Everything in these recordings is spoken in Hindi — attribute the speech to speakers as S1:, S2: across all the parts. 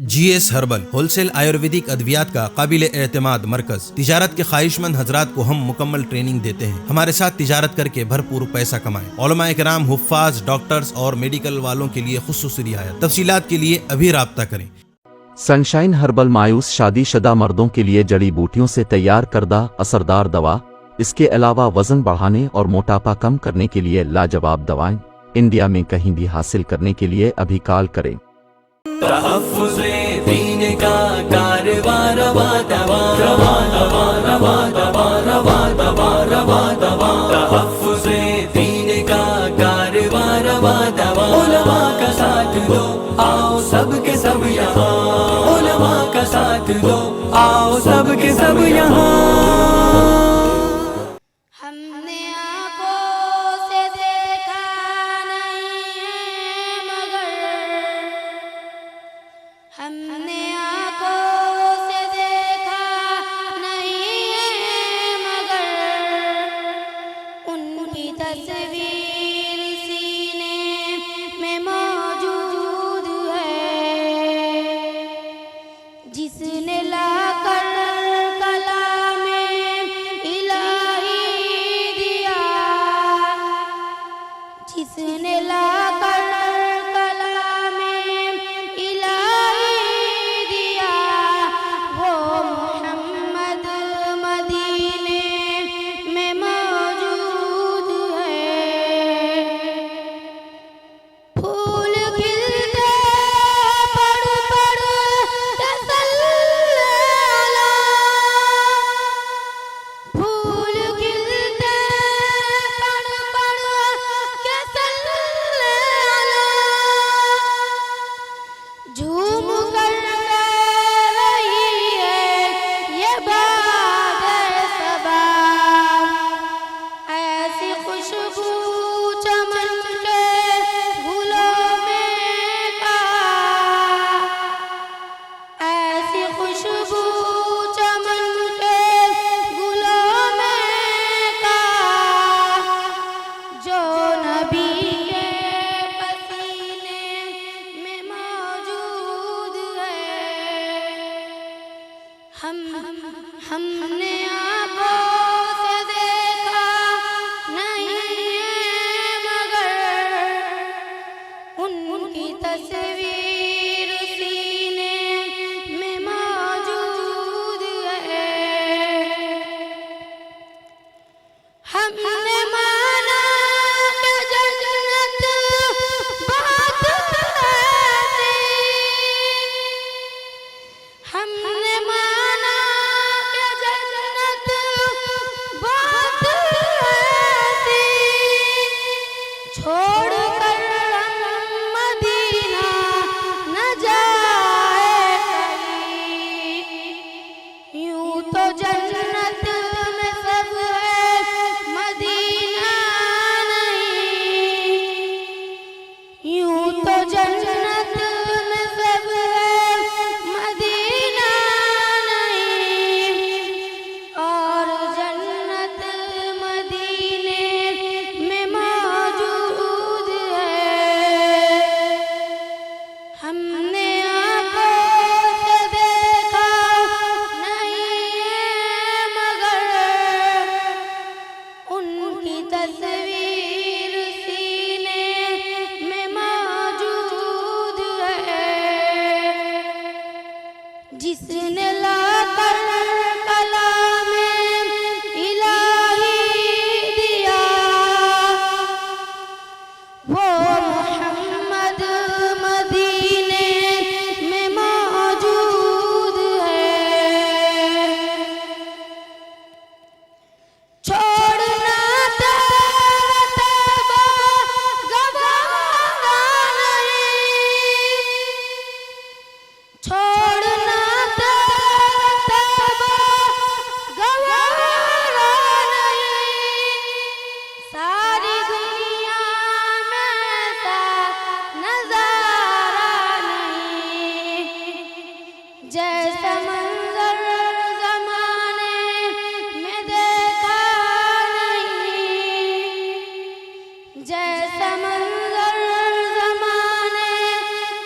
S1: GS हर्बल होलसेल आयुर्वेदिक अद्वियात का काबिल एतमाद मरकज। तिजारत के ख्वाहिशमंद हजरात को हम मुकम्मल ट्रेनिंग देते हैं। हमारे साथ तिजारत करके भरपूर पैसा कमाएं। उलमा इकराम, हुफ्फाज, डॉक्टर्स और मेडिकल वालों के लिए खुसूसी रियायत। तफसीलात के लिए अभी राब्ता करें।
S2: सनशाइन हर्बल मायूस शादीशुदा मर्दों के लिए जड़ी बूटियों से तैयार करदा असरदार दवा। इसके अलावा वजन बढ़ाने और मोटापा कम करने के लिए लाजवाब दवाएं इंडिया में कहीं भी हासिल करने के लिए अभी कॉल करें।
S3: तहफ़्फ़ुज़े दीन का कारवां रवा दवा रवा दवा रवा दवा रवा दवा रवा दवा। तहफ़्फ़ुज़े दीन का कारवां रवा दवा। उलमा का साथ दो आओ सबके सब यहाँ। उलमा का साथ दो आओ सबके सब यहाँ।
S4: हमने आँखों से देखा नहीं है मगर उनकी तस्वीर सीने में मौजूद है। जिसने लाकर कलामे इलाही दिया, जिसने लाकर हमने आँखों से देखा नहीं है मगर उनकी तस्वीर सीने में मौजूद है। हमने माना कि जन्नत बहुत है, हमने माना कि जन्नत बहुत है। छोड़ कर हम मदीना न जाए कहीं। यूं तो जन्नत में सब है, मदीना नहीं। यूं तो जन्नत में सब है, मदीना नहीं। और जन्नत मदीने में मौजूद है। हमने आँखों से देखा नहीं है मगर उनकी तस्वीर सीने में मौजूद है। जिसने लाकर कलामे इलाही दिया, वो मोहम्मद मदीने में मौजूद है। छोड़ना तौबा गवारा नहीं, छोड़ना तौबा गवारा नहीं। सारी दुनिया में ऐसा नजारा नहीं, जैसा मंजर जमाने में देखा नहीं। जैसा मंजर जमाने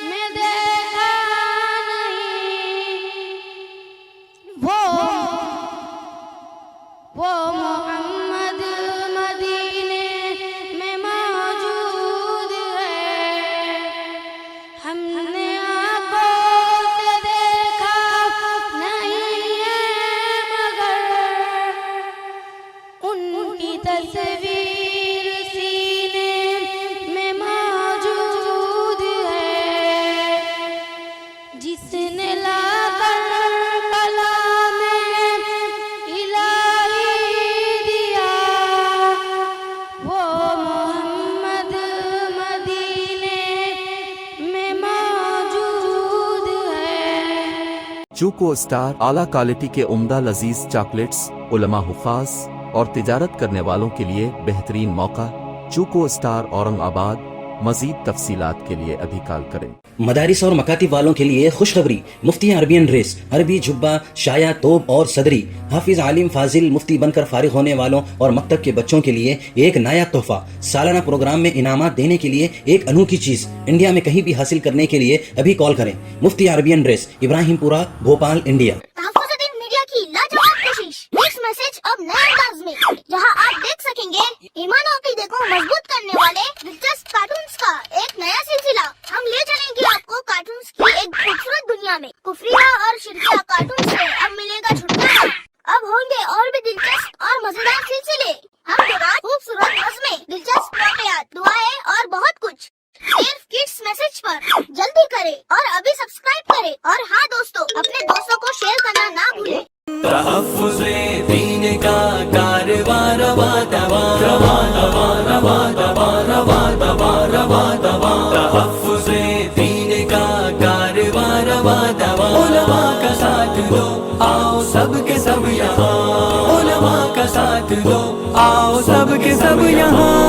S4: में देखा नहीं। जिसने लाकर कलामे इलाही दिया, वो मोहम्मद मदीने में मौजूद है।
S2: चूको स्टार आला क्वालिटी के उम्दा लजीज चॉकलेट्स उलमा हुफ़ाज और तिजारत करने वालों के लिए बेहतरीन मौका। चूको स्टार औरंगाबाद। मजीद तफसीलात के लिए अभी कॉल करें।
S5: मदारिस और मकातिब वालों के लिए खुशखबरी। मुफ्ती अरबियन ड्रेस, अरबी जुब्बा, शाया, तोब और सदरी। हाफिज आलिम फाजिल मुफ्ती बनकर फारिग होने वालों और मकतब के बच्चों के लिए एक नया तोहफा। सालाना प्रोग्राम में इनामात देने के लिए एक अनोखी चीज इंडिया में कहीं भी हासिल करने के लिए अभी कॉल करें। Mufti Arabian dress, Ibrahimpura, Bhopal, India.
S6: Tahaffuzuddin media की लाजवाब कोशिश। नेक्स्ट मैसेज अब नए अंदाज में, जहां आप देख सकेंगे ईमान और अक़ीदे को मजबूत करने वाले दिलचस्प कार्टून्स का एक नया सिलसिला। हम ले चलेंगे आपको कार्टून्स की एक खूबसूरत दुनिया में। कुफरिया और शिरकिया कार्टून से अब मिलेगा छुटकारा। अब होंगे और भी दिलचस्प और मजेदार सिलसिले। हम दुआएं, खूबसूरत नज़्में, दिलचस्प वाक़यात, दुआएं और बहुत कुछ सिर्फ किड्स मैसेज पर। जल्दी करें और अभी सब्सक्राइब करें। और हाँ दोस्तों, अपने दोस्तों को शेयर करना ना भूलें।
S3: तहफ़्फ़ुज़े दीन का कारवां रवा दवा, रवा दवा रवा दवा रवा दवा रवा दवा। तहफ़्फ़ुज़े दीन का कारवां रवा दवा। उलमा का साथ दो, आओ सब के सब यहाँ। उलमा का साथ दो, आओ सब के सब यहाँ।